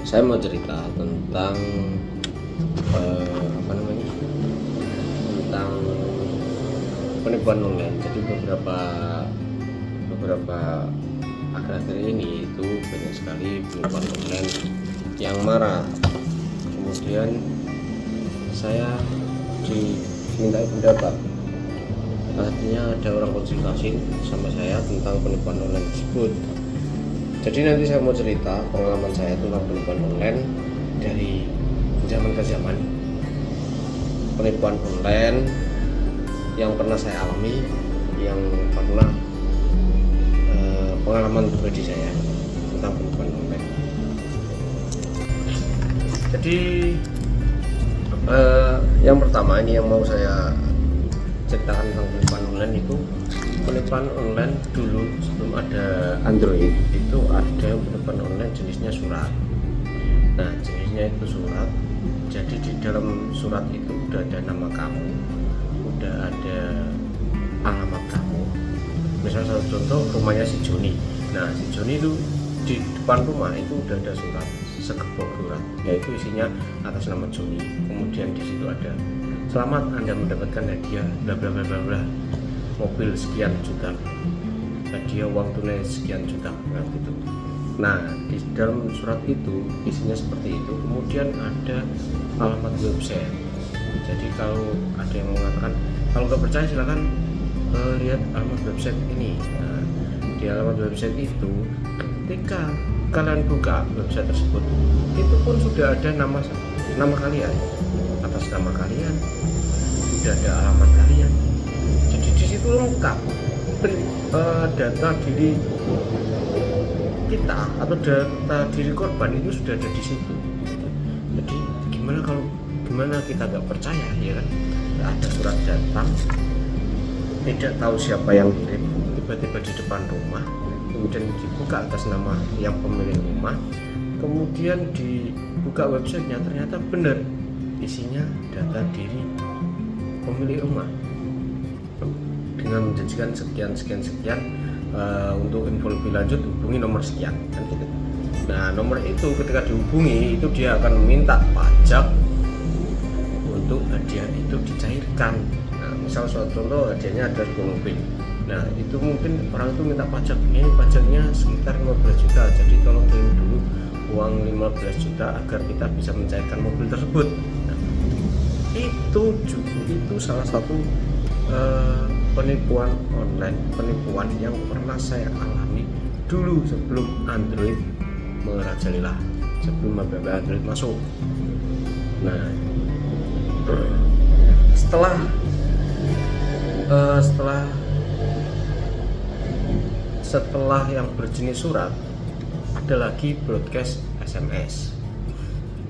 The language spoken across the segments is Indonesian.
Saya mau cerita tentang apa namanya, tentang penipuan online. Jadi beberapa akhir-akhir ini itu banyak sekali penipuan online yang marah. Kemudian saya dimintai pendapat, artinya ada orang konsultasi sama saya tentang penipuan online tersebut. Jadi nanti saya mau cerita pengalaman saya tentang penipuan online dari zaman ke zaman. Penipuan online yang pernah saya alami, yang pernah pengalaman pribadi saya tentang penipuan online. Jadi yang pertama ini yang mau saya ceritakan tentang penipuan online itu, penipuan online dulu sebelum ada Android itu ada penipuan online jenisnya surat. Nah, jenisnya itu surat. Jadi di dalam surat itu udah ada nama kamu, udah ada alamat kamu. Misalnya satu contoh, rumahnya si Joni. Nah, si Joni itu di depan rumah itu udah ada surat, segepok surat, yaitu isinya atas nama Joni. Kemudian di situ ada, selamat Anda mendapatkan hadiah bla bla bla bla, mobil sekian juta, hadiah uang tunai sekian juta, nah gitu. Nah, di dalam surat itu isinya seperti itu. Kemudian ada alamat website. Jadi kalau ada yang mengatakan, kalau nggak percaya silakan lihat alamat website ini. Nah, di alamat website itu ketika kalian buka website tersebut, itu pun sudah ada nama kalian, atas nama kalian sudah ada alamat kalian. Jadi di situ lengkap data diri kita atau data diri korban itu sudah ada di situ. Jadi gimana kita nggak percaya, ya kan? Nggak ada surat datang, tidak tahu siapa yang kirim, tiba-tiba di depan rumah, kemudian dibuka atas nama yang pemilik rumah, kemudian dibuka websitenya, ternyata benar isinya data diri pemilik rumah dengan menjanjikan sekian untuk info lebih lanjut hubungi nomor sekian, kan gitu. Nah, nomor itu ketika dihubungi itu dia akan meminta pajak untuk hadiah itu dicairkan. Nah, misal suatu contoh hadiahnya ada 10 mobil. Nah, itu mungkin orang itu minta pajak, ini pajaknya sekitar 15 juta, jadi tolong kirim dulu uang 15 juta agar kita bisa mencairkan mobil tersebut. Nah, itu salah satu penipuan online, penipuan yang pernah saya alami dulu sebelum Android merajalela, sebelum Android masuk. Nah, setelah yang berjenis surat, ada lagi broadcast SMS.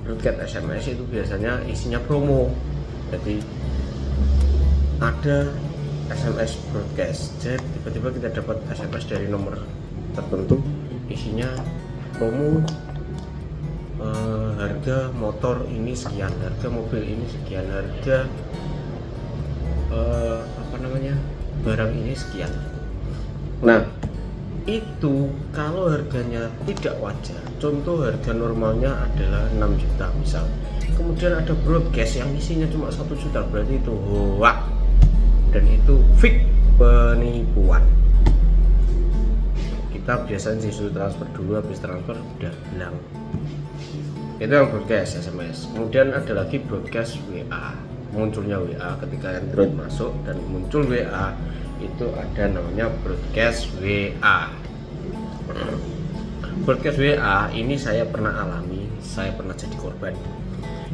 Broadcast SMS itu biasanya isinya promo. Jadi ada SMS broadcast, jadi tiba-tiba kita dapat SMS dari nomor tertentu, isinya promo, harga motor ini sekian, harga mobil ini sekian, harga barang ini sekian. Nah, itu kalau harganya tidak wajar, contoh harga normalnya adalah 6 juta misal, kemudian ada broadcast yang isinya cuma 1 juta, berarti itu hoax dan itu fake, penipuan. Kita biasanya disuruh transfer dulu, habis transfer udah hilang. Itu yang broadcast SMS. Kemudian ada lagi broadcast WA. Munculnya WA ketika Android masuk dan muncul WA, itu ada namanya broadcast WA. Broadcast WA ini saya pernah alami, saya pernah jadi korban.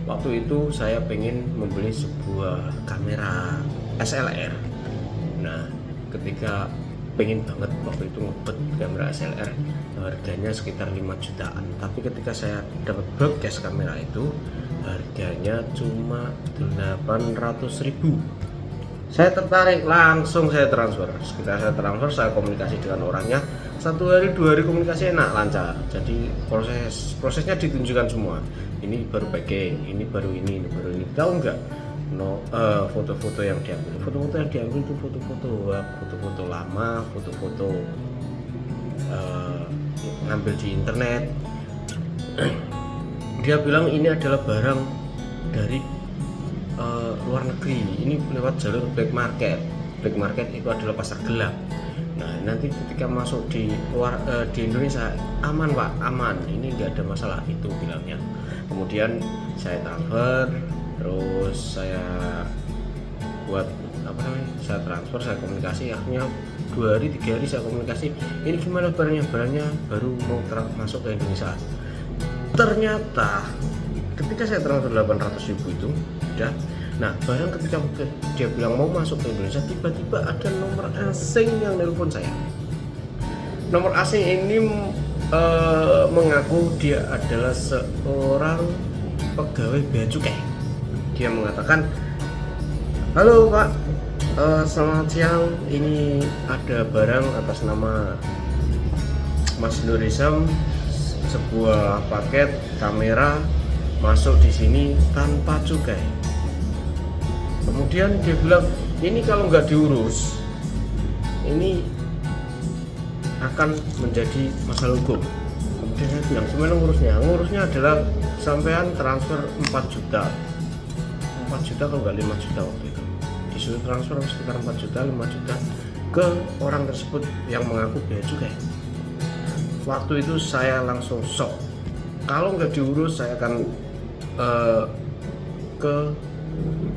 Waktu itu saya pengen membeli sebuah kamera SLR. Nah, ketika pengen banget waktu itu ngebet kamera SLR, harganya sekitar 5 jutaan. Tapi ketika saya dapat broadcast kamera itu, harganya cuma 800.000. Saya tertarik, langsung saya transfer. Sekitar saya transfer, saya komunikasi dengan orangnya, 1 hari 2 hari komunikasi enak, lancar. Jadi prosesnya ditunjukkan semua. Ini baru packing, ini baru ini baru ini. Tahu nggak? Foto-foto yang diambil itu foto-foto lama, foto-foto ngambil di internet. Dia bilang ini adalah barang dari luar negeri, ini lewat jalur black market. Black market itu adalah pasar gelap. Nah, nanti ketika masuk di luar di Indonesia aman Pak, aman, ini nggak ada masalah, itu bilangnya. Kemudian saya transfer, terus saya buat apa namanya, saya transfer, saya komunikasi, akhirnya 2 hari 3 hari saya komunikasi, ini gimana barangnya baru mau masuk ke Indonesia. Ternyata ketika saya transfer 800.000 itu udah, nah barang ketika dia bilang mau masuk ke Indonesia, tiba-tiba ada nomor asing yang nelpon saya. Nomor asing ini mengaku dia adalah seorang pegawai bea cukai. Dia mengatakan, halo Pak, selamat siang, ini ada barang atas nama Mas Nur Hisham, sebuah paket kamera masuk di sini tanpa cukai. Kemudian dia bilang, ini kalau nggak diurus, ini akan menjadi masalah hukum. Kemudian saya bilang, gimana ngurusnya? Ngurusnya adalah sampean transfer 4 juta. 4 juta kalau nggak 5 juta waktu itu. Disuruh transfer sekitar 4 juta, 5 juta ke orang tersebut yang mengaku bea cukai. Waktu itu saya langsung shock. Kalau nggak diurus, saya akan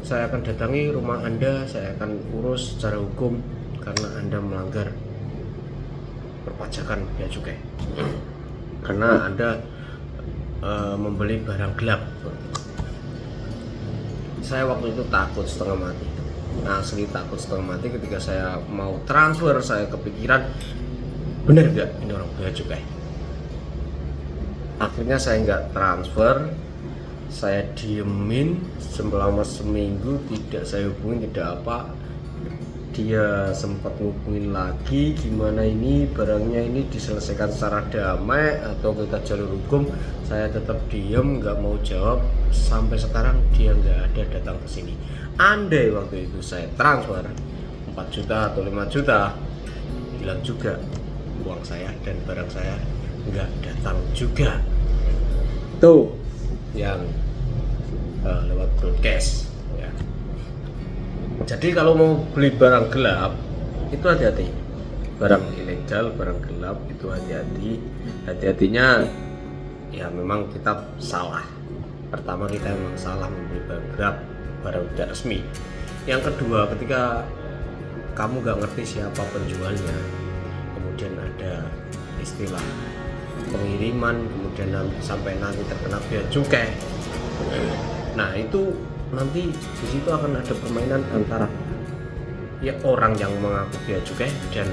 saya akan datangi rumah Anda, saya akan urus secara hukum karena Anda melanggar perpajakan bea cukai. Karena Anda membeli barang gelap. Saya waktu itu takut setengah mati. Nah, asli takut setengah mati ketika saya mau transfer, saya kepikiran, bener nggak ini orang bea cukai. Akhirnya saya nggak transfer, saya diemin selama seminggu, tidak saya hubungin, tidak apa. Dia sempat hubungin lagi, gimana ini barangnya ini diselesaikan secara damai atau kita jalur hukum. Saya tetap diem, nggak mau jawab. Sampai sekarang dia nggak ada datang ke sini. Andai waktu itu saya transfer 4 juta atau 5 juta, hilang juga uang saya dan barang saya nggak datang juga. Tuh yang lewat broadcast ya. Jadi kalau mau beli barang gelap itu hati-hati, barang ilegal, barang gelap itu hati-hati. Hati-hatinya ya, memang kita salah. Pertama, kita memang salah membeli barang gelap, barang tidak resmi. Yang kedua, ketika kamu nggak ngerti siapa penjualnya, kemudian ada istilah pengiriman, kemudian sampai nanti terkena bea cukai. Nah, itu nanti di situ akan ada permainan antara ya orang yang mengaku bea cukai dan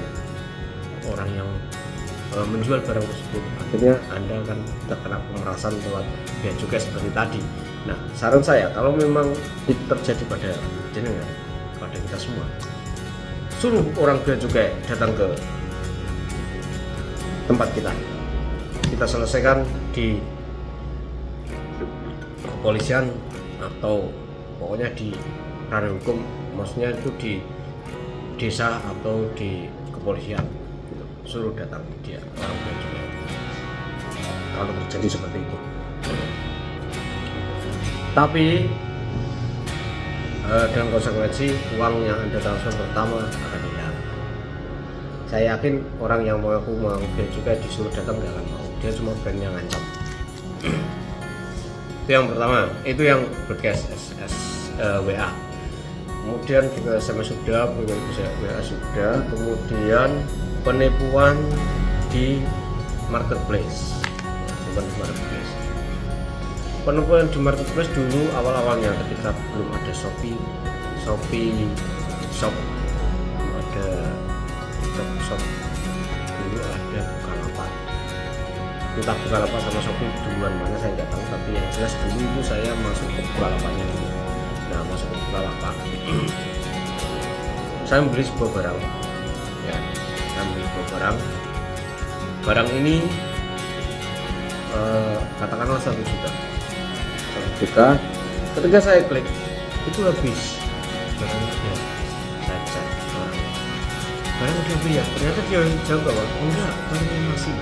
orang yang menjual barang tersebut. Akhirnya Anda akan terkena pemerasan lewat bea cukai seperti tadi. Nah, saran saya, kalau memang itu terjadi pada jenengan, pada kita semua, suruh orang bea cukai datang ke tempat kita selesaikan di kepolisian atau pokoknya di ranah hukum, maksudnya itu di desa atau di kepolisian, suruh datang dia orang bea cukai kalau terjadi seperti itu. Tapi dengan konsekuensi uang yang Anda transfer pertama akan hilang. Saya yakin orang yang mengaku bea cukai disuruh datang nggak akan mau, dia cuma brandnya ngancam. Itu yang pertama, itu yang broadcast WA. Kemudian juga SMS sudah, WA sudah. Kemudian penipuan di marketplace. Penipuan di marketplace dulu awal-awalnya ketika belum ada Shopee Shop, ada Shop, dulu ada Bukalapak. Entah Bukalapak sama Shopee duluan mana saya nggak tahu, tapi yang jelas dulu itu saya masuk ke Bukalapaknya dulu. Nah, masuk ke Bukalapak, saya membeli sebuah barang ya, saya membeli sebuah barang ini katakanlah 1 juta. Ketika saya klik itu habis barangnya, ya saya cek barang udah habis ya, ternyata dia jawab bahwa enggak, barangnya masih.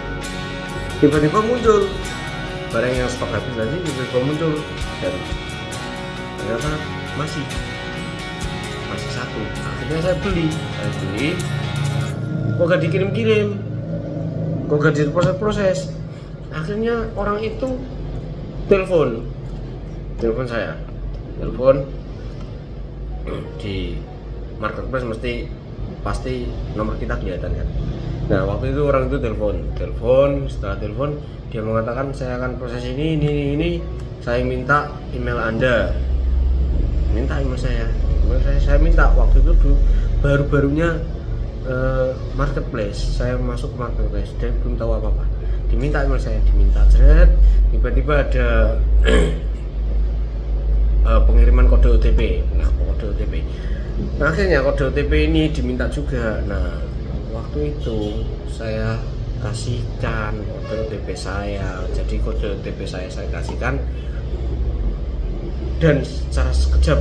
Tiba-tiba muncul barang yang stok habis lagi tiba-tiba muncul dan ternyata masih satu. Akhirnya saya beli kok gak dikirim-kirim, kok gak diproses-proses. Akhirnya orang itu telepon saya, di marketplace pasti nomor kita kelihatan kan. Nah waktu itu orang itu telepon, setelah telepon dia mengatakan saya akan proses ini, saya minta email Anda, minta email saya minta. Waktu itu baru-barunya marketplace, saya masuk marketplace, dia belum tahu apa-apa, diminta email saya, ceret, tiba-tiba ada pengiriman kode OTP. Nah akhirnya kode OTP ini diminta juga. Nah waktu itu saya kasihkan kode OTP saya, jadi kode OTP saya kasihkan, dan secara sekejap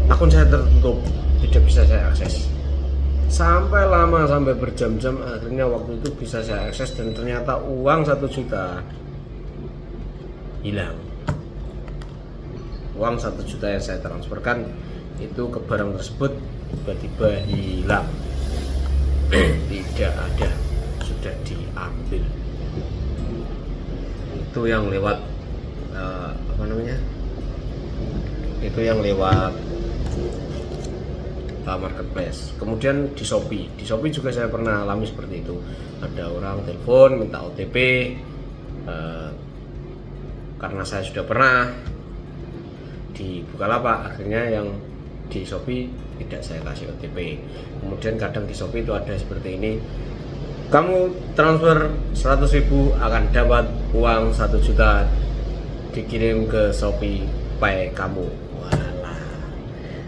akun saya tertutup, tidak bisa saya akses sampai berjam-jam. Akhirnya waktu itu bisa saya akses dan ternyata uang 1 juta hilang. Uang 1 juta yang saya transferkan itu ke barang tersebut tiba-tiba hilang, tidak ada, sudah diambil. Itu yang lewat itu yang lewat marketplace. Kemudian di Shopee juga saya pernah alami seperti itu. Ada orang telepon minta OTP, karena saya sudah pernah di Bukalapak, akhirnya yang di Shopee tidak saya kasih OTP. Kemudian kadang di Shopee itu ada seperti ini, kamu transfer 100.000 akan dapat uang 1 juta dikirim ke Shopee Pay kamu.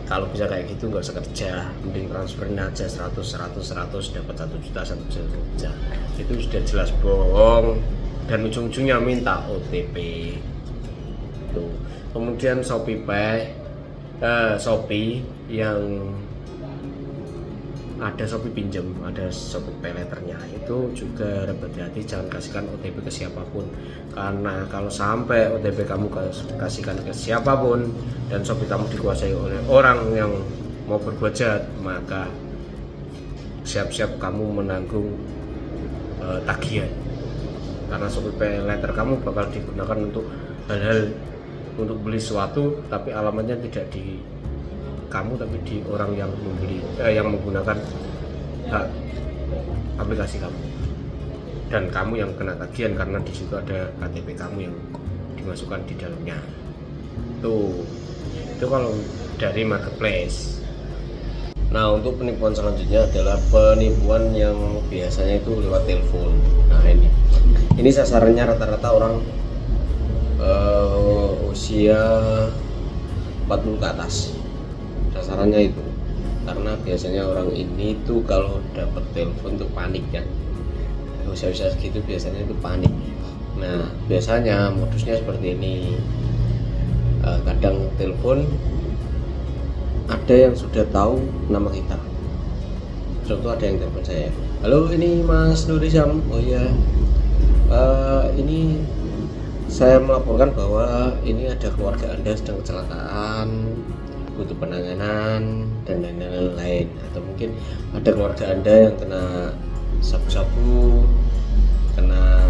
Kalau bisa kayak gitu nggak usah kerja, mending transferin aja 100 dapat 1 juta 1 juta. Itu sudah jelas bohong dan ujung-ujungnya minta OTP. Tuh. Kemudian Shopee yang ada Shopee pinjam, ada Shopee Pay letternya, itu juga hati-hati, jangan kasihkan OTP ke siapapun, karena kalau sampai OTP kamu kasihkan ke siapapun dan Shopee kamu dikuasai oleh orang yang mau berbuat jahat, maka siap-siap kamu menanggung tagihan, karena Shopee Pay letter kamu bakal digunakan untuk hal-hal untuk beli sesuatu, tapi alamatnya tidak di kamu tapi di orang yang yang menggunakan aplikasi kamu, dan kamu yang kena tagihan karena di situ ada KTP kamu yang dimasukkan di dalamnya. Itu kalau dari marketplace. Nah untuk penipuan selanjutnya adalah penipuan yang biasanya itu lewat telepon. Nah ini sasarannya rata-rata orang usia 40 ke atas. Sasarannya itu karena biasanya orang ini tuh kalau dapat telepon tuh panik kan, usia-usia segitu biasanya itu panik. Nah biasanya modusnya seperti ini, kadang telepon ada yang sudah tahu nama kita. Contoh ada yang telepon saya, halo ini Mas Nurizam, oh iya, ini saya melaporkan bahwa ini ada keluarga Anda sedang kecelakaan, butuh penanganan dan lain-lain, atau mungkin ada keluarga Anda yang kena sabu-sabu, kena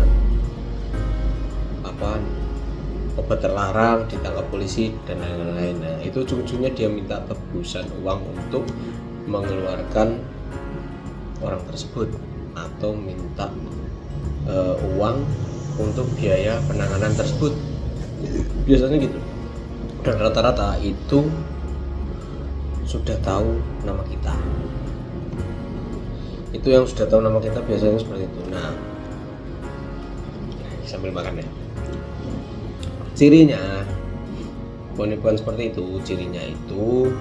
obat terlarang, ditangkap polisi dan lain-lain. Nah itu ujung-ujungnya dia minta tebusan uang untuk mengeluarkan orang tersebut, atau minta uang untuk biaya penanganan tersebut, biasanya gitu. Dan rata-rata itu sudah tahu nama kita. Itu yang sudah tahu nama kita biasanya seperti itu. Nah, sambil makan ya. Cirinya penipuan seperti itu, cirinya itu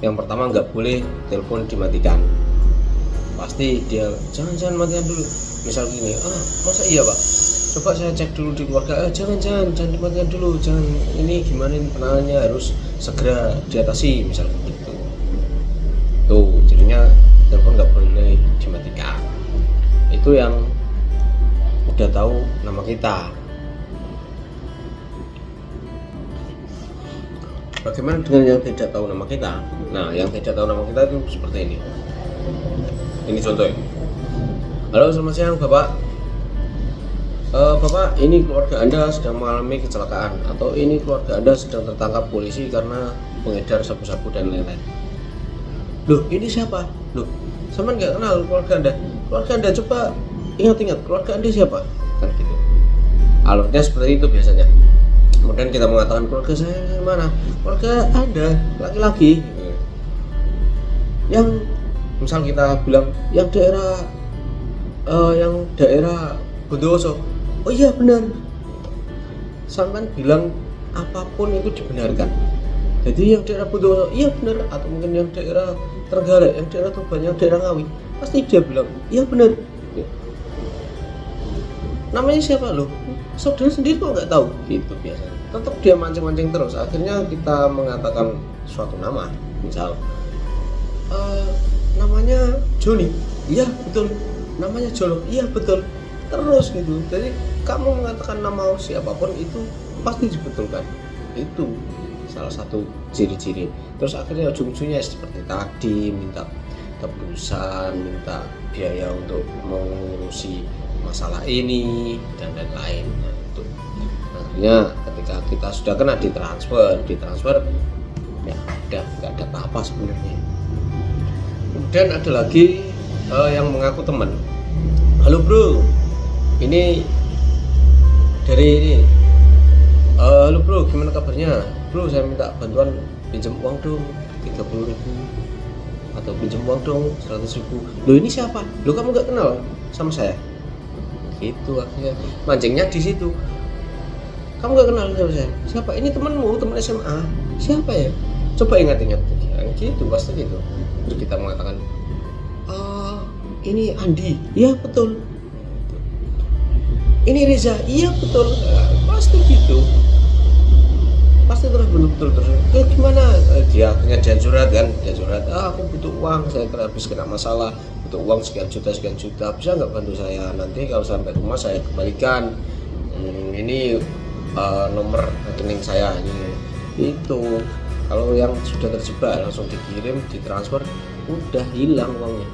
yang pertama nggak boleh telepon dimatikan. Pasti dia jangan matikan dulu. Misal gini, masa iya Pak? Coba saya cek dulu di keluarga, jangan dimatikan dulu, jangan, ini gimana ini penanganannya harus segera diatasi, misal begitu. Tuh jadinya telepon nggak boleh dimatikan. Itu yang udah tahu nama kita. Bagaimana dengan yang tidak tahu nama kita? Nah, yang tidak tahu nama kita itu seperti ini. Ini contohnya. Halo, selamat siang Bapak. Bapak, ini keluarga Anda sedang mengalami kecelakaan, atau ini keluarga Anda sedang tertangkap polisi karena pengedar sabu-sabu dan lain-lain. Loh, ini siapa? Loh, sama nggak kenal keluarga Anda. Keluarga Anda, coba ingat-ingat, keluarga Anda siapa? Kan gitu. Alurnya seperti itu biasanya. Kemudian kita mengatakan, keluarga saya mana? Keluarga Anda, laki-laki. Yang misal kita bilang yang daerah Bondowoso. Oh iya benar. Sampai bilang apapun itu dibenarkan. Jadi yang daerah Bondowoso iya benar, atau mungkin yang daerah Trenggalek, yang daerah Tuban, yang daerah Ngawi, pasti dia bilang iya benar. Namanya siapa loh? Saudara sendiri kok nggak tahu? Gitu biasanya. Tetap dia mancing-mancing terus. Akhirnya kita mengatakan suatu nama, misal namanya Joni. Iya betul. Namanya Jolo. Iya betul. Terus gitu. Jadi kamu mengatakan nama siapapun itu pasti dibetulkan. Itu salah satu ciri-ciri. Terus akhirnya ujung-ujungnya seperti tadi, minta tebusan, minta biaya untuk mengurusi masalah ini dan lain-lain. Nah, itu akhirnya ketika kita sudah kena ditransfer ya udah nggak ada apa-apa sebenarnya. Kemudian ada lagi yang mengaku teman. Halo bro, ini dari ini. Halo bro, gimana kabarnya? Bro, saya minta bantuan pinjam uang dong 30.000, atau pinjam uang dong 100.000. Loh ini siapa? Loh kamu nggak kenal sama saya? Gitu akhirnya mancingnya di situ. Kamu nggak kenal sama saya? Siapa? Ini temanmu, teman SMA. Siapa ya? Coba ingat-ingat. Gitu pasti gitu. Terus kita mengatakan, ini Andi. Iya betul. Ini Reza. Iya betul. Pasti gitu. Pasti terus betul terus. Gimana? Dia akhirnya dia curhat kan, aku butuh uang, saya habis kena masalah, butuh uang sekian juta, bisa nggak bantu saya? Nanti kalau sampai rumah saya kembalikan. Ini nomor rekening saya ini. Itu kalau yang sudah terjebak langsung dikirim, ditransfer, udah hilang uangnya.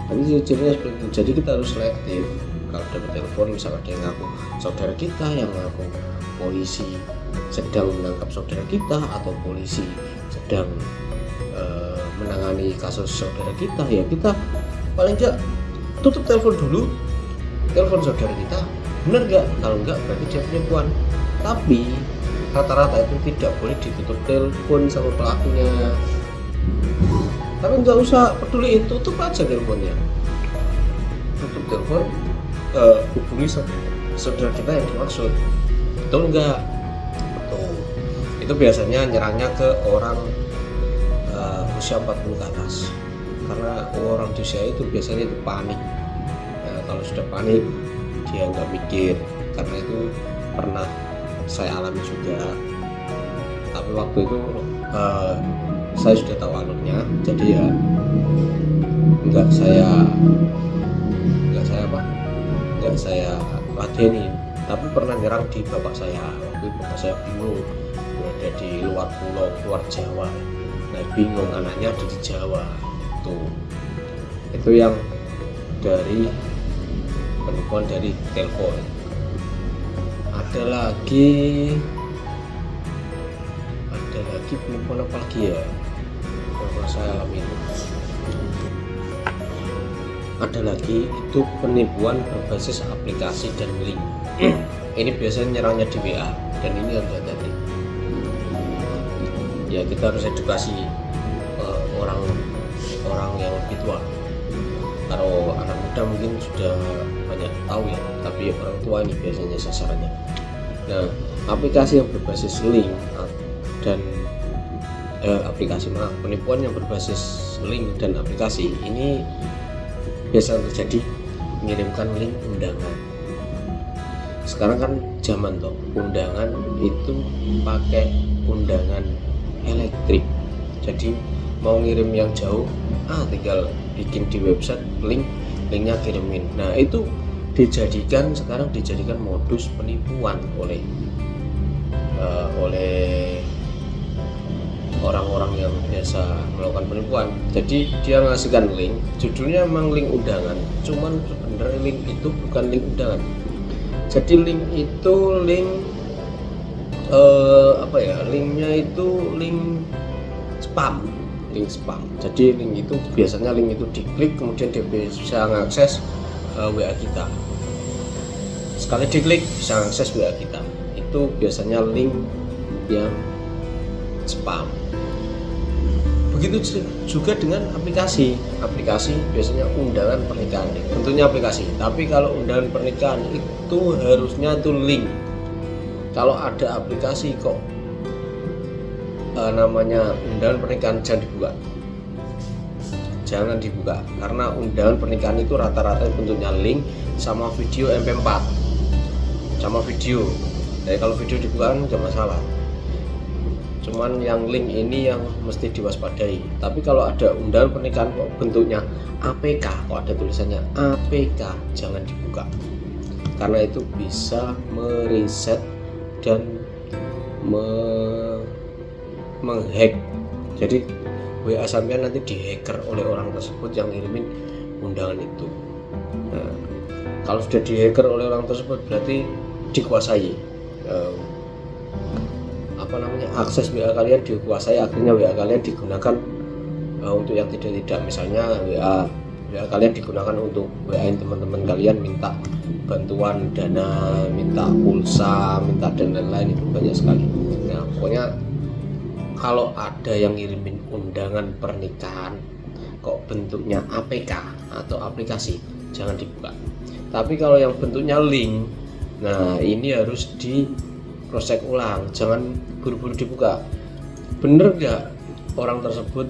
Tapi cirinya seperti itu. Jadi kita harus selektif. Kalau dapat telepon misalnya ada yang ngaku saudara kita, yang ngaku polisi sedang menangkap saudara kita, atau polisi sedang menangani kasus saudara kita, ya kita paling enggak tutup telepon dulu, telepon saudara kita, benar nggak? Kalau enggak berarti dia penipuan. Tapi rata-rata itu tidak boleh ditutup telepon sama pelakunya. Tapi nggak usah peduli, tutup aja teleponnya, tutup telepon, hubungi saudara kita yang dimaksud. Betul nggak? Betul. Itu biasanya nyerangnya ke orang usia 40 ke atas, karena orang di usia itu biasanya itu panik. Kalau sudah panik dia nggak mikir, karena itu pernah saya alami juga. Tapi waktu itu saya sudah tahu alurnya, jadi ya nggak saya ladeni. Tapi pernah nyerang di bapak saya. Waktu itu bapak saya bingung, berada di luar pulau, luar Jawa. Nah bingung, anaknya ada di Jawa. Itu yang dari penipuan dari telepon. Ada lagi penipuan apa lagi ya yang saya alami itu. Ada lagi itu penipuan berbasis aplikasi dan link. Ini biasanya nyerangnya di WA, dan ini harus hati-hati. Ya kita harus edukasi orang yang lebih tua. Kalau anak muda mungkin sudah banyak tahu ya, tapi orang tua ini biasanya sasarannya. Nah, aplikasi yang berbasis link dan penipuan yang berbasis link dan aplikasi ini biasa terjadi mengirimkan link undangan. Sekarang kan zaman toh, undangan itu pakai undangan elektrik. Jadi mau ngirim yang jauh, tinggal bikin di website linknya kirimin. Nah itu sekarang dijadikan modus penipuan oleh orang-orang yang biasa melakukan penipuan. Jadi dia ngasihkan link, judulnya memang link undangan, cuman sebenarnya link itu bukan link undangan. Jadi link itu link linknya itu link spam. Jadi link itu biasanya link itu diklik, kemudian dia bisa mengakses WA kita. Sekali diklik bisa mengakses WA kita. Itu biasanya link yang spam. Begitu juga dengan aplikasi biasanya undangan pernikahan, tentunya aplikasi. Tapi kalau undangan pernikahan itu harusnya itu link. Kalau ada aplikasi kok namanya undangan pernikahan, jangan dibuka karena undangan pernikahan itu rata-rata bentuknya link sama video MP4 sama video. Jadi kalau video dibuka kan tidak masalah, cuman yang link ini yang mesti diwaspadai. Tapi kalau ada undangan pernikahan kok bentuknya APK, kok ada tulisannya APK, jangan dibuka karena itu bisa mereset dan menghack. Jadi WA sampean nanti dihacker oleh orang tersebut yang ngirimin undangan itu. Nah, kalau sudah dihacker oleh orang tersebut berarti dikuasai, akses WA kalian dikuasai, akhirnya WA kalian digunakan untuk yang tidak. Misalnya WA kalian digunakan untuk WA teman-teman kalian, minta bantuan dana, minta pulsa, minta dan lain-lain, itu banyak sekali. Nah, pokoknya kalau ada yang ngirimin undangan pernikahan kok bentuknya APK atau aplikasi, jangan dibuka. Tapi kalau yang bentuknya link, nah ini harus di cross check ulang, jangan buru-buru dibuka. Bener nggak orang tersebut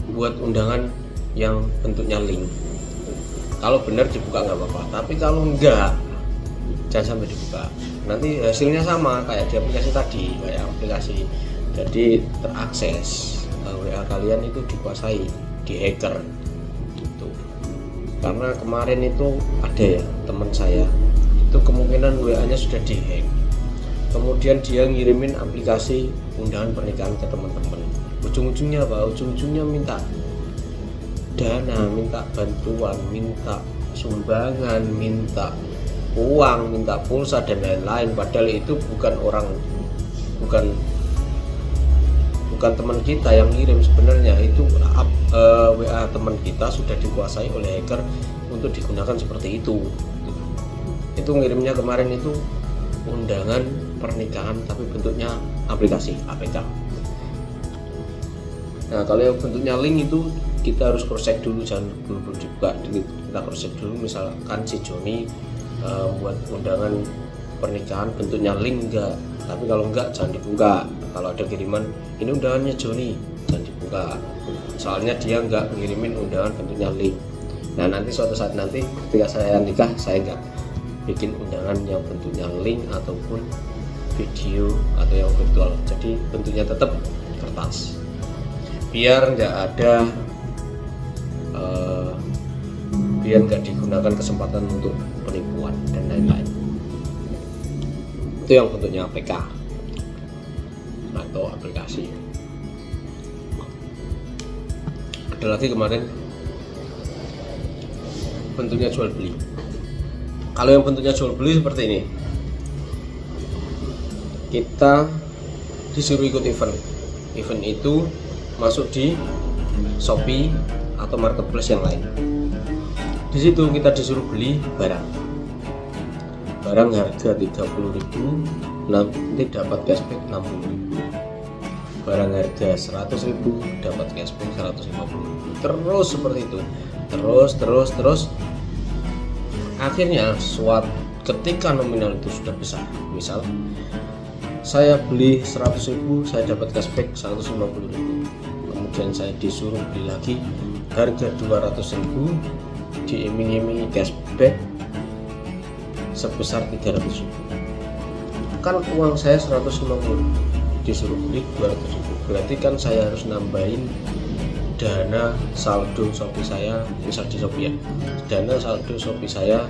buat undangan yang bentuknya link? Kalau benar dibuka nggak apa-apa, tapi kalau enggak jangan sampai dibuka. Nanti hasilnya sama kayak di aplikasi tadi, jadi terakses WA kalian itu dikuasai, dihacker gitu. Karena kemarin itu ada ya teman saya, itu kemungkinan WA-nya sudah dihack, kemudian dia ngirimin aplikasi undangan pernikahan ke teman-teman. Ujung-ujungnya apa? Ujung-ujungnya minta dana, minta bantuan, minta sumbangan, minta uang, minta pulsa dan lain-lain. Padahal itu bukan teman kita yang ngirim, sebenarnya itu WA teman kita sudah dikuasai oleh hacker untuk digunakan seperti itu. Itu ngirimnya kemarin itu undangan pernikahan tapi bentuknya aplikasi APK. Nah, kalau yang bentuknya link itu kita harus cross check dulu, jangan buru-buru dibuka. Kita cross check dulu, misalkan si Joni buat undangan pernikahan bentuknya link enggak, tapi kalau enggak jangan dibuka. Kalau ada kiriman ini undangannya Joni, jangan dibuka, soalnya dia enggak ngirimin undangan bentuknya link. Nah, nanti suatu saat nanti ketika saya nikah, saya enggak bikin undangan yang bentuknya link ataupun video atau yang virtual, jadi bentuknya tetap kertas, biar nggak digunakan kesempatan untuk penipuan dan lain-lain. Itu yang bentuknya APK atau aplikasi. Ada lagi kemarin bentuknya jual beli. Kalau yang bentuknya jual beli seperti ini, kita disuruh ikut event itu masuk di Shopee atau marketplace yang lain. Di situ kita disuruh beli barang harga 30.000, nanti dapat cashback 60.000. Barang harga 100.000 dapat cashback 150.000. Terus seperti itu, terus. Akhirnya ketika nominal itu sudah besar, misal saya beli 100.000, saya dapat cashback 150.000. Kemudian saya disuruh beli lagi harga 200.000, diiming-imingi cashback sebesar 300.000. Kan uang saya 150, disuruh beli 200.000, berarti kan saya harus nambahin dana saldo Shopee saya, misal di Shopee ya, dana saldo Shopee saya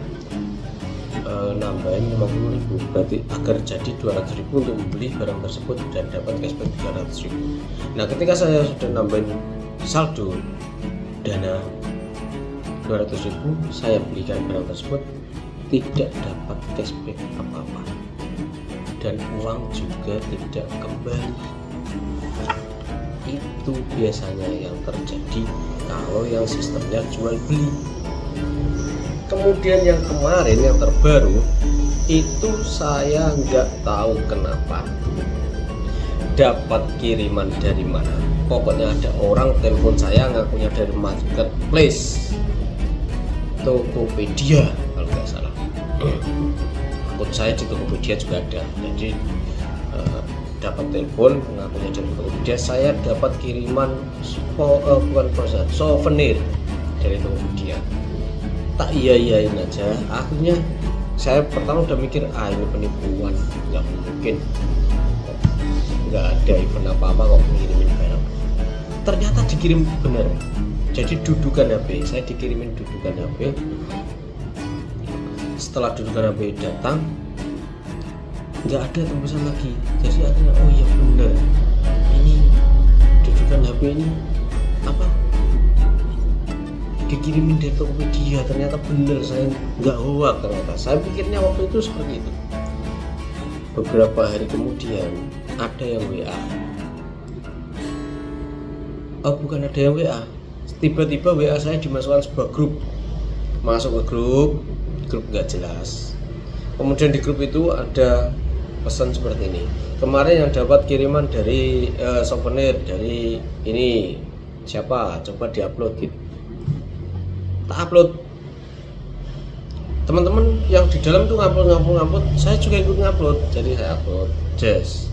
nambahin 50.000, berarti agar jadi 200.000 untuk membeli barang tersebut dan dapat cashback 300.000. Nah, ketika saya sudah nambahin saldo dana 200.000, saya belikan barang tersebut, tidak dapat cashback apa-apa dan uang juga tidak kembali. Itu biasanya yang terjadi kalau yang sistemnya jual beli. Kemudian yang kemarin yang terbaru itu saya nggak tahu kenapa dapat kiriman dari mana. Pokoknya ada orang telepon saya ngakunya dari marketplace Tokopedia kalau nggak salah. Akun saya di Tokopedia juga ada. Jadi dapat telepon ngakunya dari Tokopedia, saya dapat kiriman souvenir dari Tokopedia. Tak iya-iyain aja, akhirnya saya pertama udah mikir ini penipuan, nggak mungkin, nggak ada event apa-apa kok ngirimin barang. Ternyata dikirim bener, jadi dudukan HP, saya dikirimin dudukan HP. Setelah dudukan HP datang, nggak ada tembusan lagi, jadi akhirnya oh iya bener, ini dudukan HP ini apa dikirimin dari Tokopedia. Ternyata bener, saya nggak hoak. Ternyata saya pikirnya waktu itu seperti itu. Beberapa hari kemudian ada yang WA, bukan ada yang WA, tiba-tiba WA saya dimasukkan sebuah grup, masuk ke grup nggak jelas. Kemudian di grup itu ada pesan seperti ini, kemarin yang dapat kiriman dari souvenir dari ini siapa, coba diupload gitu. Tak upload, teman-teman yang di dalam tuh ngupload, saya juga ikut ngupload, jadi saya upload just.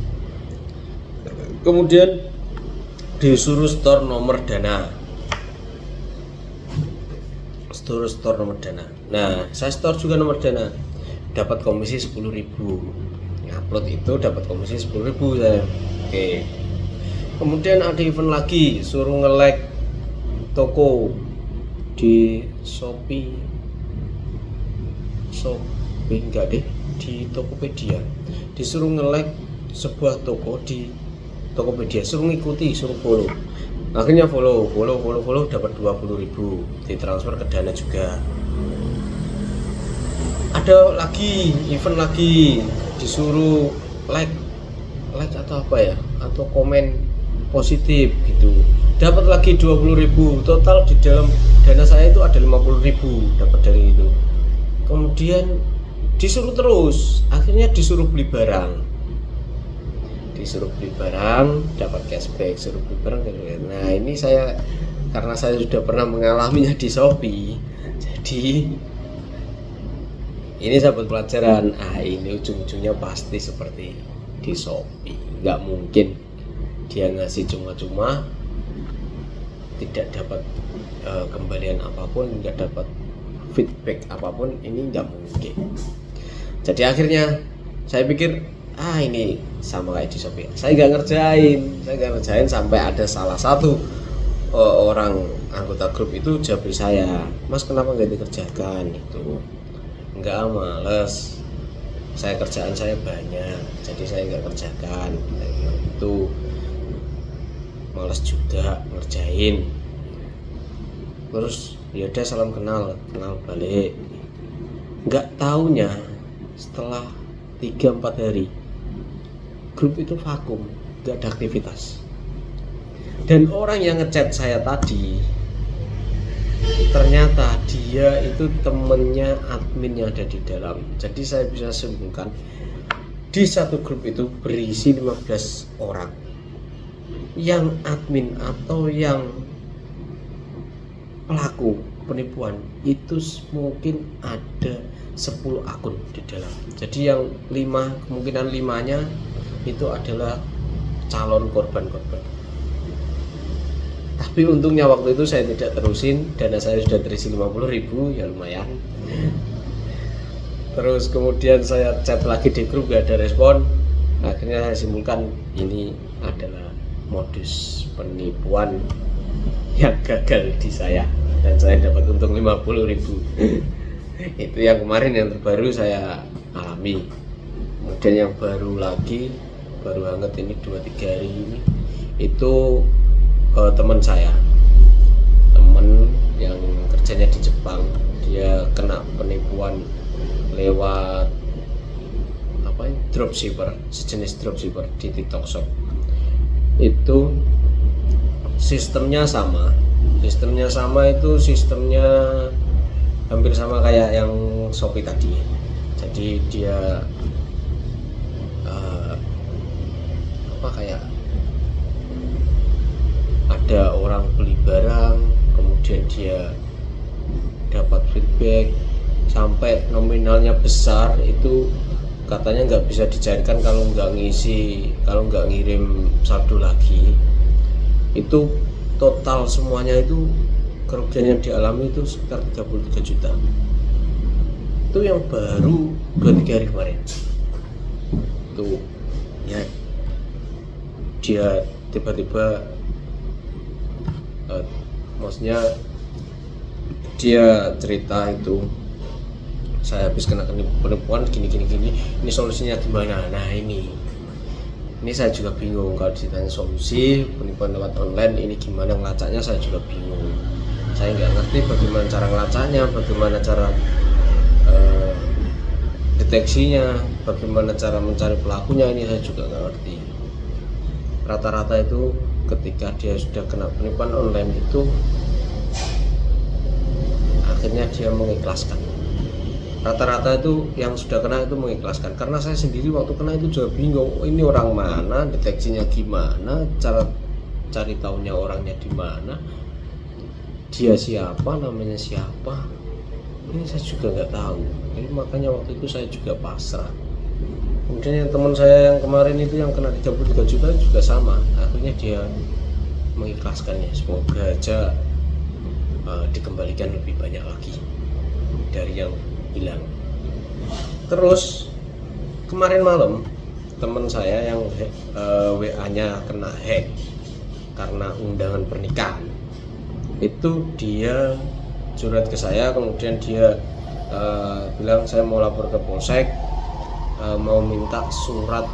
Kemudian disuruh store nomor dana, nah saya store juga nomor dana, dapat komisi 10.000. Ngupload itu dapat komisi 10.000 saya. Oke. Kemudian ada event lagi, suruh nge-like toko di Shopee enggak deh, di Tokopedia, disuruh nge-like sebuah toko di Tokopedia, suruh ngikuti, suruh follow. Akhirnya follow dapat 20.000, ditransfer ke dana juga. Ada lagi event lagi, disuruh like atau apa ya, atau komen positif gitu, dapat lagi 20.000. Total di dalam dana saya itu ada 50.000 dapat dari itu. Kemudian disuruh terus, akhirnya disuruh beli barang, dapat cashback, suruh beli barang. Nah ini saya, karena saya sudah pernah mengalaminya di Shopee, jadi ini saya buat pelajaran. Ini ujung-ujungnya pasti seperti di Shopee, nggak mungkin dia ngasih cuma-cuma, tidak dapat kembalian apapun, nggak dapat feedback apapun, ini nggak mungkin. Jadi akhirnya saya pikir ini sama kayak di Shopee. Saya nggak ngerjain sampai ada salah satu orang anggota grup itu japri saya, Mas kenapa nggak dikerjakan itu? Nggak, males, kerjaan saya banyak, jadi saya nggak kerjakan. Itu males juga ngerjain. Terus ya udah, salam kenal balik. Nggak taunya setelah 3-4 hari grup itu vakum, nggak ada aktivitas. Dan orang yang ngechat saya tadi ternyata dia itu temennya admin yang ada di dalam. Jadi saya bisa simpulkan di satu grup itu berisi 15 orang. Yang admin atau yang pelaku penipuan itu mungkin ada 10 akun di dalam. Jadi yang 5, kemungkinan 5-nya itu adalah calon korban-korban. Tapi untungnya waktu itu saya tidak terusin, dana saya sudah terisi 50.000, ya lumayan. Terus kemudian saya chat lagi di grup, gak ada respon. Akhirnya saya simpulkan ini adalah modus penipuan yang gagal di saya dan saya dapat untung 50.000. Itu yang kemarin yang terbaru saya alami. Kemudian yang baru lagi, baru hangat ini 2-3 hari ini, itu teman yang kerjanya di Jepang, dia kena penipuan lewat dropshipper, sejenis dropshipper di TikTok Shop. Itu sistemnya sama itu sistemnya hampir sama kayak yang Shopee tadi. Jadi dia kayak ada orang beli barang, kemudian dia dapat feedback sampai nominalnya besar, itu katanya nggak bisa dicairkan kalau nggak ngirim saldo lagi. Itu total semuanya itu kerugian yang dialami itu sekitar 33 juta. Itu yang baru 2-3 hari kemarin. Tuh ya, dia tiba-tiba maksudnya dia cerita itu, saya habis kena penipuan gini, ini solusinya gimana. Nah ini saya juga bingung kalau ditanya solusi penipuan lewat online ini gimana ngelacaknya, saya juga bingung. Saya nggak ngerti bagaimana cara ngelacaknya, bagaimana cara deteksinya, bagaimana cara mencari pelakunya, ini saya juga nggak ngerti. Rata-rata itu ketika dia sudah kena penipuan online itu akhirnya dia mengikhlaskan. Rata-rata itu yang sudah kena itu mengikhlaskan, karena saya sendiri waktu kena itu juga bingung, ini orang mana, deteksinya gimana, cara cari tahunya orangnya di mana, dia siapa, namanya siapa, ini saya juga nggak tahu. Jadi makanya waktu itu saya juga pasrah. Kemudian yang teman saya yang kemarin itu yang kena 33 juta juga sama, akhirnya dia mengikhlaskannya. Semoga aja dikembalikan lebih banyak lagi dari yang hilang. Terus kemarin malam teman saya yang WA-nya kena hack karena undangan pernikahan, itu dia curhat ke saya, kemudian dia bilang saya mau lapor ke polsek, mau minta surat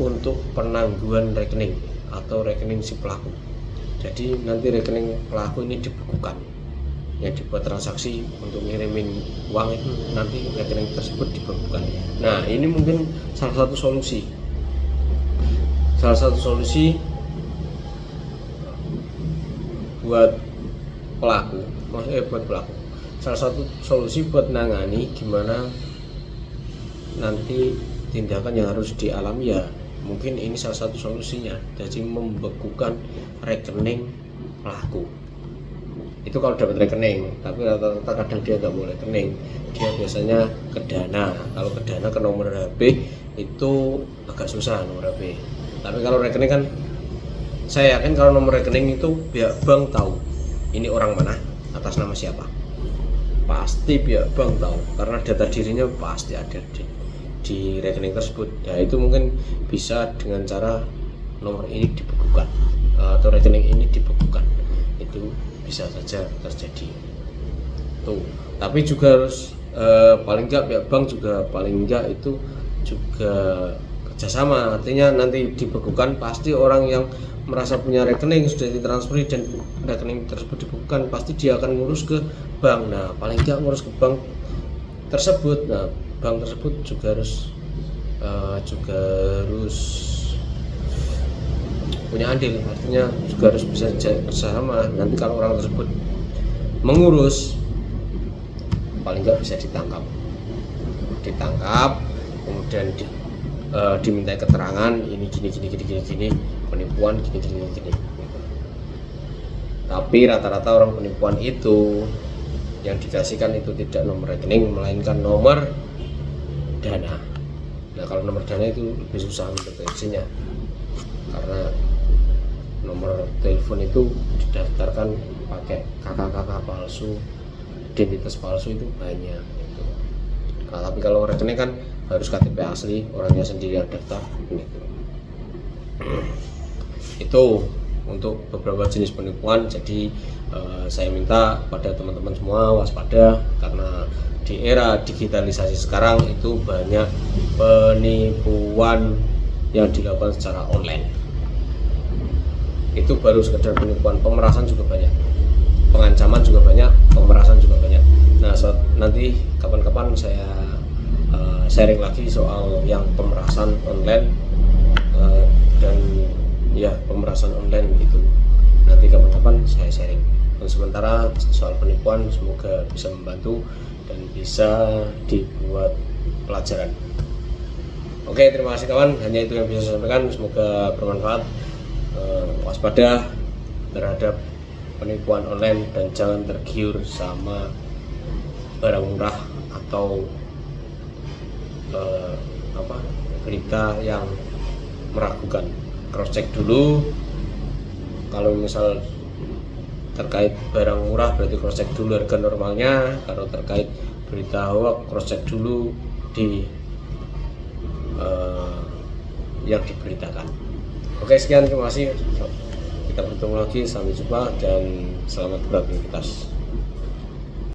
untuk penangguhan rekening atau rekening si pelaku. Jadi nanti rekening pelaku ini dibukukan, yang dibuat transaksi untuk ngirimin uang itu nanti rekening tersebut dibukukan. Nah ini mungkin salah satu solusi buat pelaku, salah satu solusi buat nangani gimana nanti tindakan yang harus dialami, ya mungkin ini salah satu solusinya. Jadi membekukan rekening pelaku itu kalau dapat rekening, tapi rata-rata kadang dia nggak mau rekening, dia biasanya ke Dana. Kalau ke Dana ke nomor HP itu agak susah nomor HP, tapi kalau rekening kan saya yakin kalau nomor rekening itu pihak bank tahu ini orang mana, atas nama siapa, pasti pihak bank tahu karena data dirinya pasti ada di rekening tersebut. Ya itu mungkin bisa dengan cara nomor ini dibekukan atau rekening ini dibekukan, itu bisa saja terjadi tuh. Tapi juga harus paling enggak pihak bank juga paling enggak itu juga kerjasama, artinya nanti dibekukan pasti orang yang merasa punya rekening sudah ditransfer dan rekening tersebut dibekukan pasti dia akan ngurus ke bank. Nah paling enggak ngurus ke bank tersebut. Nah bank tersebut juga harus punya andil, artinya juga harus bisa bersama. Nanti kalau orang tersebut mengurus paling nggak bisa ditangkap, kemudian dimintai keterangan ini gini penipuan gini. Tapi rata-rata orang penipuan itu yang dikasihkan itu tidak nomor rekening melainkan nomor Dana. Nah kalau nomor Dana itu lebih susah mendeteksinya karena nomor telepon itu didaftarkan pakai kakak palsu, identitas palsu itu banyak gitu. Nah, tapi kalau rekening kan harus KTP asli orangnya sendiri yang daftar gitu. Itu untuk beberapa jenis penipuan. Jadi saya minta pada teman-teman semua waspada, karena di era digitalisasi sekarang itu banyak penipuan yang dilakukan secara online. Itu baru sekedar penipuan, pemerasan juga banyak, pengancaman juga banyak, pemerasan juga banyak. Nah, nanti kapan-kapan saya sharing lagi soal yang pemerasan online, dan ya pemerasan online itu nanti kapan-kapan saya sharing. Dan sementara soal penipuan semoga bisa membantu dan bisa dibuat pelajaran. Oke, terima kasih kawan, hanya itu yang bisa saya sampaikan, semoga bermanfaat. Waspada terhadap penipuan online dan jangan tergiur sama barang murah atau berita yang meragukan. Cross check dulu, kalau misal terkait barang murah berarti cross check dulu harga normalnya, kalau terkait berita hoax cross check dulu di yang diberitakan. Oke, sekian, terima kasih, kita bertemu lagi, sampai jumpa dan selamat beraktivitas.